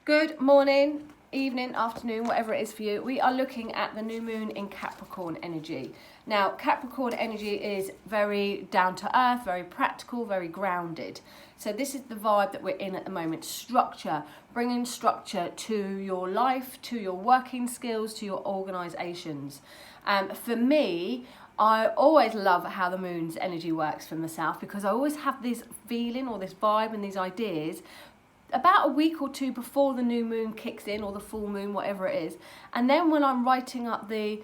Good morning, evening, afternoon, whatever it is for you. We are looking at the new moon in Capricorn energy. Now, Capricorn energy is very down to earth, very practical, very grounded. So this is the vibe that we're in at the moment. Structure, bringing structure to your life, to your working skills, to your organisations. For me, I always love how the moon's energy works for myself because I always have this feeling or this vibe and these ideas about a week or two before the new moon kicks in, or the full moon, whatever it is. And then when I'm writing up the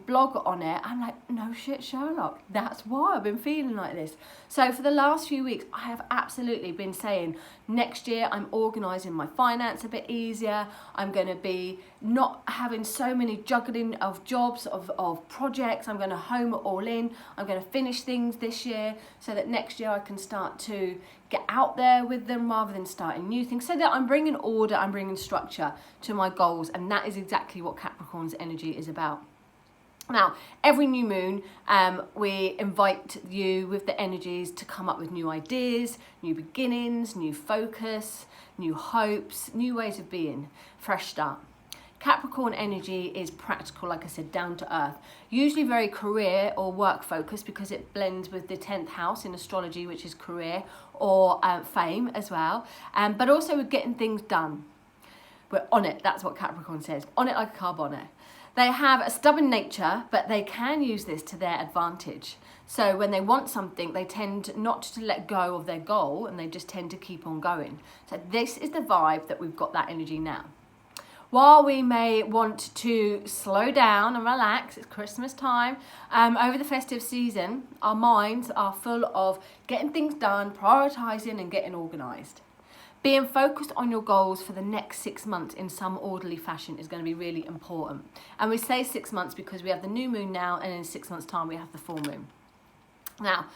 blog on it, I'm like, no shit, Sherlock, that's why I've been feeling like this. So for the last few weeks, I have absolutely been saying, next year I'm organising my finance a bit easier. I'm going to be not having so many juggling of jobs, of projects. I'm going to home it all in. I'm going to finish things this year so that next year I can start to get out there with them rather than starting new things, so that I'm bringing order, I'm bringing structure to my goals. And that is exactly what Capricorn's energy is about. Now, every new moon, we invite you with the energies to come up with new ideas, new beginnings, new focus, new hopes, new ways of being, fresh start. Capricorn energy is practical, like I said, down to earth, usually very career or work focused because it blends with the 10th house in astrology, which is career or fame as well, but also with getting things done. We're on it, that's what Capricorn says, on it like a car bonnet. They have a stubborn nature, but they can use this to their advantage. So when they want something, they tend not to let go of their goal and they just tend to keep on going. So this is the vibe that we've got that energy now. While we may want to slow down and relax, it's Christmas time, over the festive season, our minds are full of getting things done, prioritising and getting organised. Being focused on your goals for the next 6 months in some orderly fashion is going to be really important. And we say 6 months because we have the new moon now, and in 6 months' time we have the full moon. Now,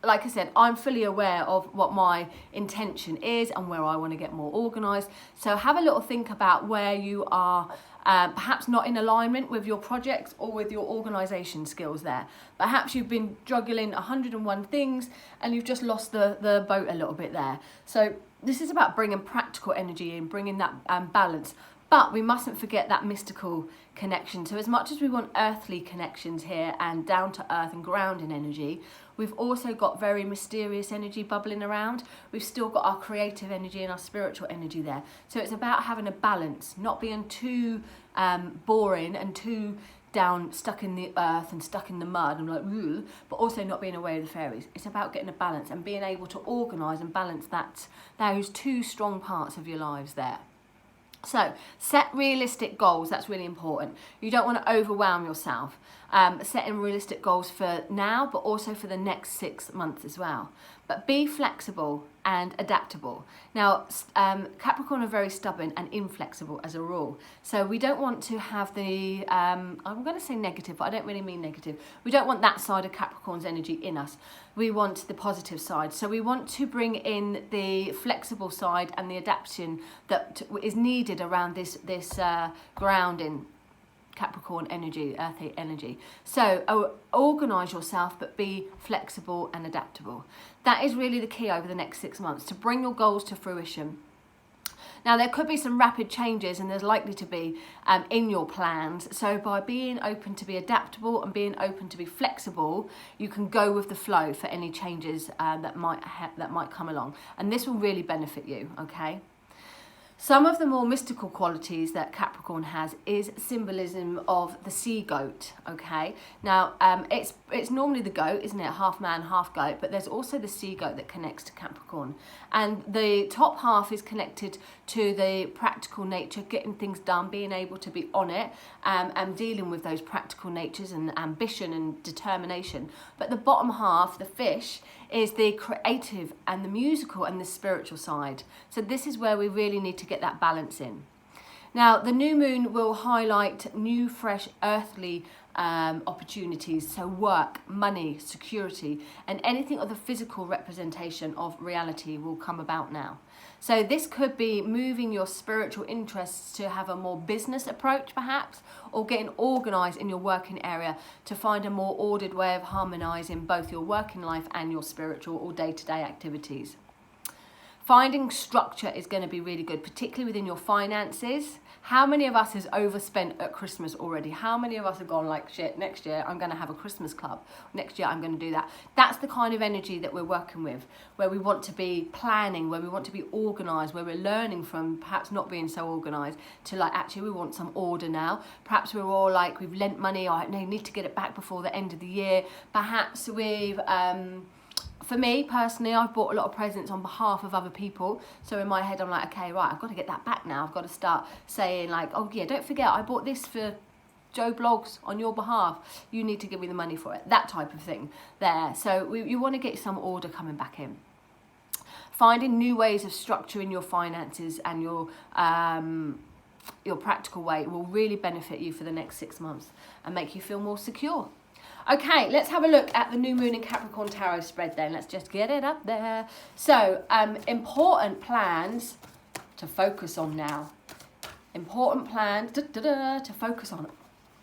like I said, I'm fully aware of what my intention is and where I want to get more organised. So have a little think about where you are perhaps not in alignment with your projects or with your organisation skills there. Perhaps you've been juggling 101 things and you've just lost the boat a little bit there. So this is about bringing practical energy in, bringing that balance. But we mustn't forget that mystical connection. So as much as we want earthly connections here and down to earth and grounding energy, we've also got very mysterious energy bubbling around. We've still got our creative energy and our spiritual energy there. So it's about having a balance, not being too boring and too down, stuck in the earth and stuck in the mud and like, ooh, but also not being away with the fairies. It's about getting a balance and being able to organise and balance those two strong parts of your lives there. So set realistic goals, that's really important. You don't want to overwhelm yourself. Setting realistic goals for now, but also for the next 6 months as well. But be flexible and adaptable. Now, Capricorn are very stubborn and inflexible as a rule. So we don't want to have the, I'm going to say negative, but I don't really mean negative. We don't want that side of Capricorn's energy in us. We want the positive side. So we want to bring in the flexible side and the adaptation that is needed around this grounding Capricorn energy, earthy energy. So organise yourself, but be flexible and adaptable. That is really the key over the next 6 months to bring your goals to fruition. Now, there could be some rapid changes, and there's likely to be in your plans. So by being open to be adaptable and being open to be flexible, you can go with the flow for any changes that might come along. And this will really benefit you, okay? Some of the more mystical qualities that Capricorn has is symbolism of the sea goat, okay? Now, it's normally the goat, isn't it? Half man, half goat, but there's also the sea goat that connects to Capricorn. And the top half is connected to the practical nature, getting things done, being able to be on it, and dealing with those practical natures and ambition and determination. But the bottom half, the fish, is the creative and the musical and the spiritual side. So this is where we really need to get that balance in. Now, the new moon will highlight new, fresh, earthly opportunities. So work, money, security, and anything of the physical representation of reality will come about now. So this could be moving your spiritual interests to have a more business approach perhaps, or getting organised in your working area to find a more ordered way of harmonising both your working life and your spiritual or day-to-day activities. Finding structure is going to be really good, particularly within your finances. How many of us has overspent at Christmas already? How many of us have gone like, shit, next year I'm going to have a Christmas club. Next year I'm going to do that. That's the kind of energy that we're working with, where we want to be planning, where we want to be organised, where we're learning from perhaps not being so organised to like, actually we want some order now. Perhaps we're all like, we've lent money, or no, need to get it back before the end of the year. Perhaps we've... For me personally, I've bought a lot of presents on behalf of other people. So in my head, I'm like, okay, right, I've got to get that back now. I've got to start saying like, oh yeah, don't forget, I bought this for Joe Blogs on your behalf. You need to give me the money for it. That type of thing there. So you want to get some order coming back in. Finding new ways of structuring your finances and your practical way will really benefit you for the next 6 months and make you feel more secure. Okay, let's have a look at the New Moon in Capricorn Tarot spread then. Let's just get it up there. So, important plans to focus on now. Important plans to focus on.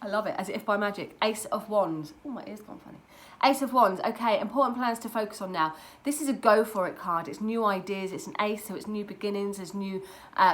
I love it, as if by magic. Ace of Wands. Oh, my ear's gone funny. Ace of Wands. Okay, important plans to focus on now. This is a go for it card. It's new ideas. It's an ace, so it's new beginnings. There's new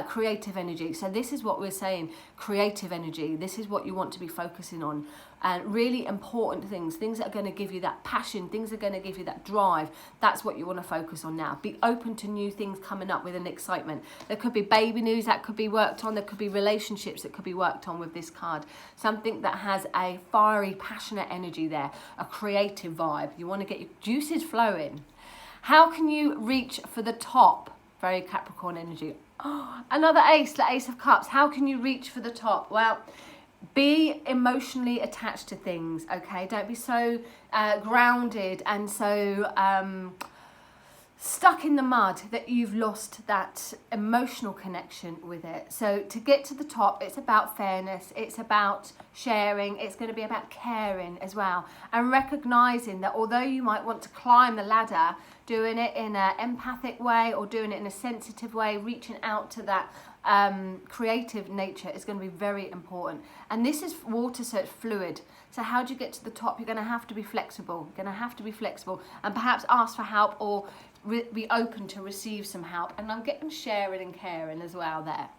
creative energy. So this is what we're saying, creative energy. This is what you want to be focusing on. And really important things that are going to give you that passion, things that are going to give you that drive. That's what you want to focus on now. Be open to new things coming up with an excitement. There could be baby news that could be worked on. There could be relationships that could be worked on with this card. Something that has a fiery, passionate energy there, a creative vibe. You want to get your juices flowing. How can you reach for the top? Very Capricorn energy. Oh, another ace, the Ace of Cups. How can you reach for the top? Well, be emotionally attached to things, okay? Don't be so grounded and so stuck in the mud that you've lost that emotional connection with it. So to get to the top, it's about fairness, it's about sharing, it's going to be about caring as well, and recognizing that although you might want to climb the ladder, doing it in an empathic way or doing it in a sensitive way, reaching out to that creative nature is going to be very important. And this is water, so it's fluid. So how do you get to the top? You're going to have to be flexible. You're going to have to be flexible and perhaps ask for help or be open to receive some help. And I'm getting sharing and caring as well there.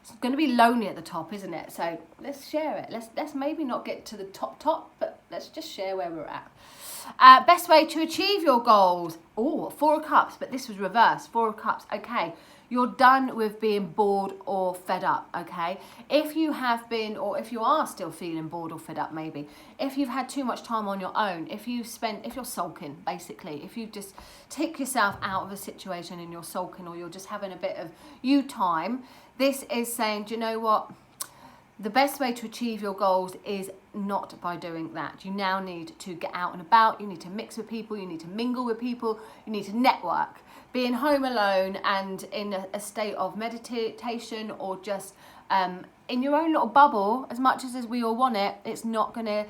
It's going to be lonely at the top, isn't it? So let's share it. Let's maybe not get to the top, but let's just share where we're at. Best way to achieve your goals. Oh, 4 of Cups, but this was reversed. 4 of Cups. Okay. You're done with being bored or fed up, okay? If you have been, or if you are still feeling bored or fed up maybe, if you've had too much time on your own, if you're sulking, basically, if you just take yourself out of a situation and you're sulking or you're just having a bit of you time, this is saying, do you know what? The best way to achieve your goals is not by doing that. You now need to get out and about, you need to mix with people, you need to mingle with people, you need to network. Being home alone and in a state of meditation or just in your own little bubble, as much as we all want it, it's not going to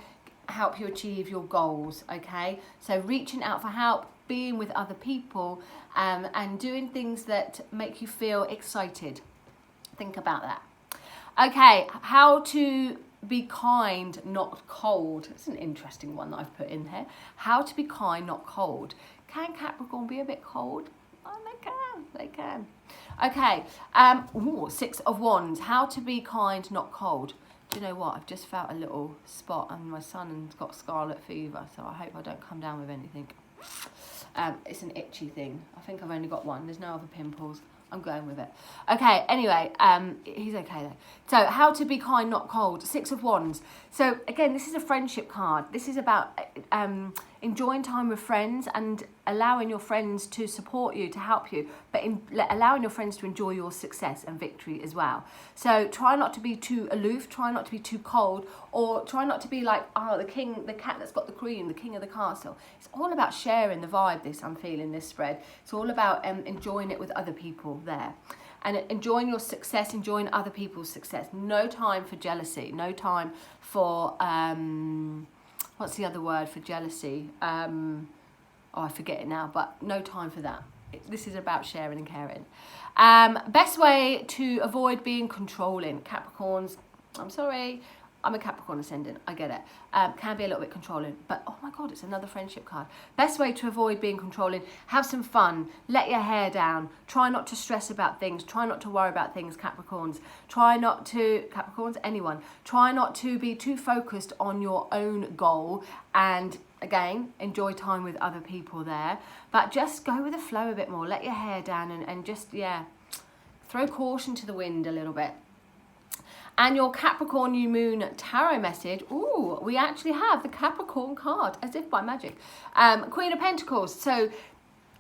help you achieve your goals, okay? So reaching out for help, being with other people and doing things that make you feel excited. Think about that. Okay, how to be kind, not cold. It's an interesting one that I've put in here. How to be kind, not cold. Can Capricorn be a bit cold? Oh, they can. Okay, 6 of Wands. How to be kind, not cold. Do you know what? I've just felt a little spot and my son's got scarlet fever, so I hope I don't come down with anything. It's an itchy thing. I think I've only got one. There's no other pimples. I'm going with it. Okay, anyway, he's okay though. So, how to be kind, not cold. 6 of Wands. So, again, this is a friendship card. This is about enjoying time with friends and allowing your friends to support you, to help you, but allowing your friends to enjoy your success and victory as well. So, try not to be too aloof, try not to be too cold, or try not to be like, the cat that's got the queen, the king of the castle. It's all about sharing the vibe, I'm feeling this spread. It's all about enjoying it with other people there. And enjoying your success, enjoying other people's success. No time for jealousy. No time for, what's the other word for jealousy? I forget it now, but no time for that. This is about sharing and caring. Best way to avoid being controlling. Capricorns, I'm sorry, I'm a Capricorn ascendant, I get it. Can be a little bit controlling, but oh my God, it's another friendship card. Best way to avoid being controlling, have some fun, let your hair down, try not to stress about things, try not to worry about things, Capricorns. Capricorns, anyone, try not to be too focused on your own goal, and again, enjoy time with other people there, but just go with the flow a bit more, let your hair down and just, yeah, throw caution to the wind a little bit. And your Capricorn New Moon Tarot message, ooh, we actually have the Capricorn card, as if by magic. Queen of Pentacles. So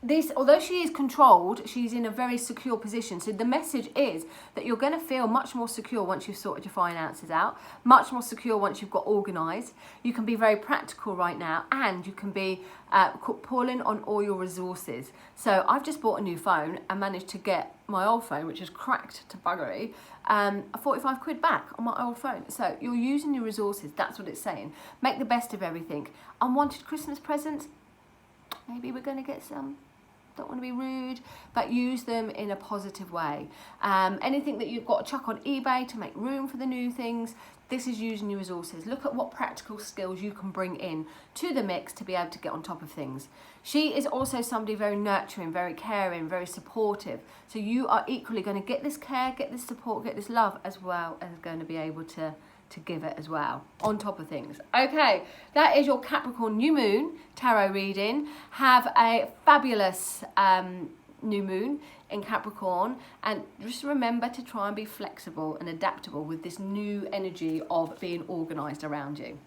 this, although she is controlled, she's in a very secure position. So the message is that you're going to feel much more secure once you've sorted your finances out, much more secure once you've got organised. You can be very practical right now, and you can be pulling on all your resources. So I've just bought a new phone and managed to get my old phone, which is cracked to buggery, 45 quid back on my old phone. So you're using your resources, that's what it's saying. Make the best of everything. Unwanted Christmas presents, maybe we're going to get some. Don't want to be rude, but use them in a positive way. Anything that you've got to chuck on eBay to make room for the new things, this is using your resources. Look at what practical skills you can bring in to the mix to be able to get on top of things. She is also somebody very nurturing, very caring, very supportive. So you are equally going to get this care, get this support, get this love, as well as going to be able to give it as well, on top of things. Okay, that is your Capricorn New Moon Tarot reading. Have a fabulous new moon in Capricorn, and just remember to try and be flexible and adaptable with this new energy of being organised around you.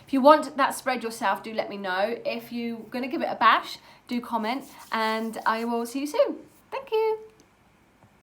If you want that spread yourself, do let me know. If you're going to give it a bash, do comment, and I will see you soon. Thank you.